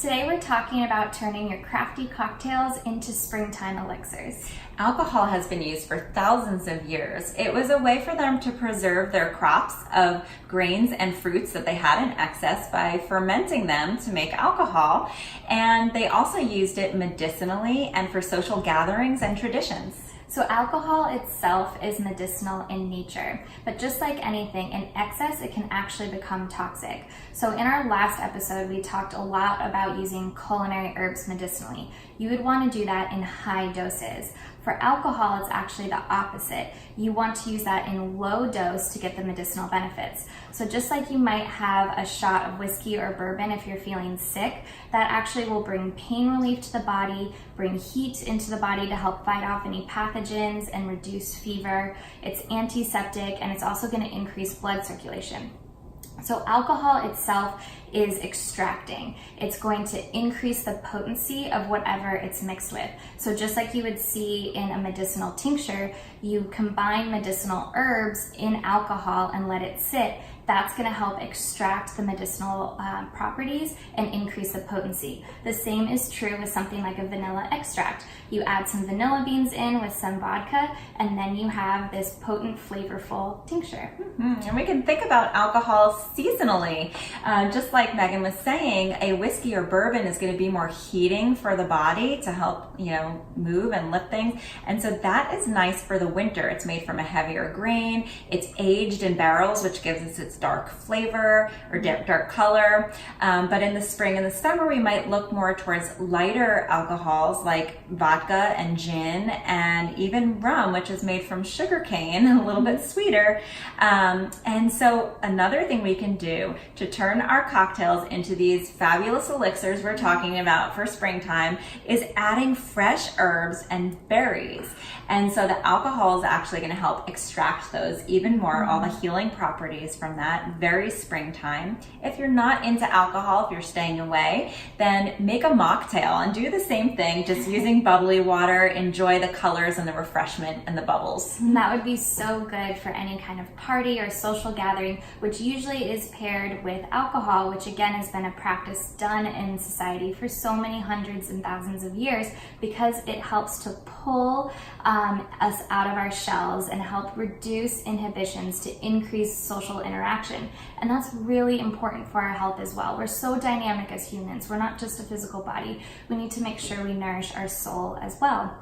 Today we're talking about turning your crafty cocktails into springtime elixirs. Alcohol has been used for thousands of years. It was a way for them to preserve their crops of grains and fruits that they had in excess by fermenting them to make alcohol. And they also used it medicinally and for social gatherings and traditions. So alcohol itself is medicinal in nature, but just like anything, in excess it can actually become toxic. So in our last episode, we talked a lot about using culinary herbs medicinally. You would want to do that in high doses. For alcohol, it's actually the opposite. You want to use that in low dose to get the medicinal benefits. So just like you might have a shot of whiskey or bourbon if you're feeling sick, that actually will bring pain relief to the body, bring heat into the body to help fight off any pathogens and reduce fever. It's antiseptic, and it's also going to increase blood circulation. So alcohol itself is extracting. It's going to increase the potency of whatever it's mixed with. So just like you would see in a medicinal tincture, you combine medicinal herbs in alcohol and let it sit. That's going to help extract the medicinal properties and increase the potency. The same is true with something like a vanilla extract. You add some vanilla beans in with some vodka, and then you have this potent, flavorful tincture. And we can think about alcohol seasonally. Just like Megan was saying, a whiskey or bourbon is going to be more heating for the body to help, move and lift things. And so that is nice for the winter. It's made from a heavier grain. It's aged in barrels, which gives us its dark flavor or dark color. But in the spring and the summer, we might look more towards lighter alcohols like vodka and gin and even rum, which is made from sugar cane, a little bit sweeter. And so another thing we can do to turn our cocktails into these fabulous elixirs we're talking about for springtime is adding fresh herbs and berries. And so the alcohol is actually going to help extract those even more, all the healing properties from that. Very springtime. If you're not into alcohol, if you're staying away, then make a mocktail and do the same thing, just using bubbly water. Enjoy the colors and the refreshment and the bubbles. And that would be so good for any kind of party or social gathering, which usually is paired with alcohol, which again has been a practice done in society for so many hundreds and thousands of years, because it helps to pull us out of our shells and help reduce inhibitions to increase social interaction. And that's really important for our health as well. We're so dynamic as humans. We're not just a physical body. We need to make sure we nourish our soul as well.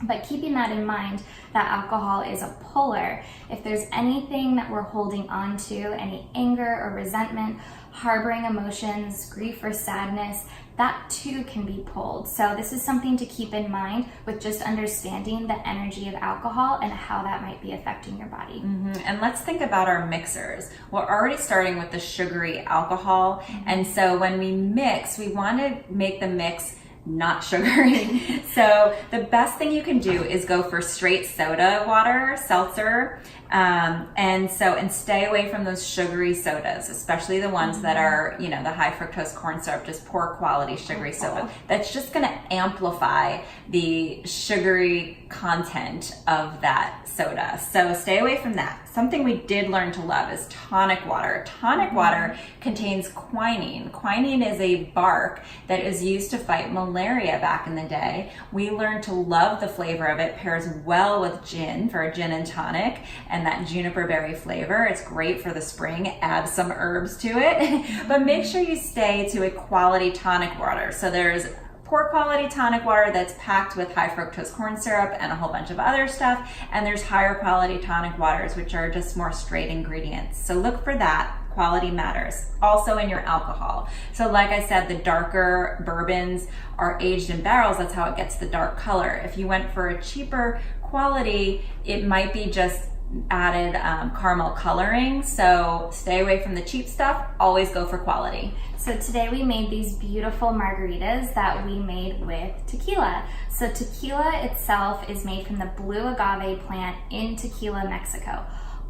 But keeping that in mind, that alcohol is a puller. If there's anything that we're holding on to, any anger or resentment, harboring emotions, grief or sadness, that too can be pulled. So this is something to keep in mind with just understanding the energy of alcohol and how that might be affecting your body. And let's think about our mixers. We're already starting with the sugary alcohol. And so when we mix, we want to make the mix not sugary. So the best thing you can do is go for straight soda water, seltzer, and stay away from those sugary sodas, especially the ones that are, the high fructose corn syrup, just poor quality sugary soda. That's just going to amplify the sugary content of that soda. So stay away from that. Something we did learn to love is tonic water. Tonic water contains quinine. Quinine is a bark that is used to fight malaria back in the day. We learned to love the flavor of it. Pairs well with gin for a gin and tonic and that juniper berry flavor. It's great for the spring. Add some herbs to it, but make sure you stay to a quality tonic water. So there's poor quality tonic water that's packed with high fructose corn syrup and a whole bunch of other stuff. And there's higher quality tonic waters, which are just more straight ingredients. So look for that. Quality matters. Also in your alcohol. So like I said, the darker bourbons are aged in barrels. That's how it gets the dark color. If you went for a cheaper quality, it might be just added caramel coloring. So stay away from the cheap stuff. Always go for quality. So today we made these beautiful margaritas that we made with tequila. So tequila itself is made from the blue agave plant in Tequila, Mexico.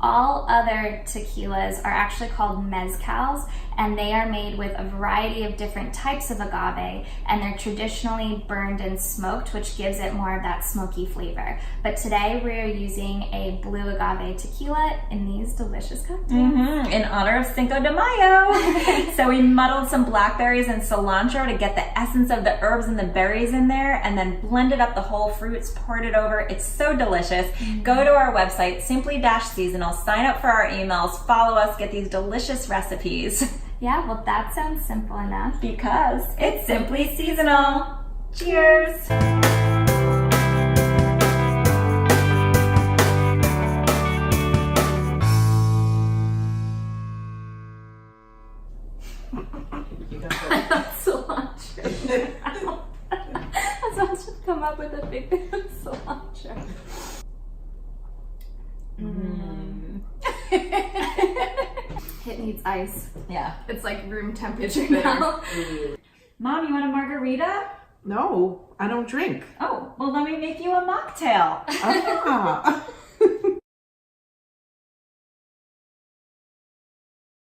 All other tequilas are actually called mezcals, and they are made with a variety of different types of agave, and they're traditionally burned and smoked, which gives it more of that smoky flavor. But today we are using a blue agave tequila in these delicious cocktails. In honor of Cinco de Mayo. So we muddled some blackberries and cilantro to get the essence of the herbs and the berries in there, and then blended up the whole fruits, poured it over. It's so delicious. Go to our website, Simply-Seasonal, sign up for our emails, follow us, get these delicious recipes. Yeah, well, that sounds simple enough. Because it's simply seasonal. Cheers! Cilantro. I was about to come up with a big bit of cilantro. It needs ice. Yeah. It's like room temperature now. Mom, you want a margarita? No, I don't drink. Oh, well, let me make you a mocktail. Ah.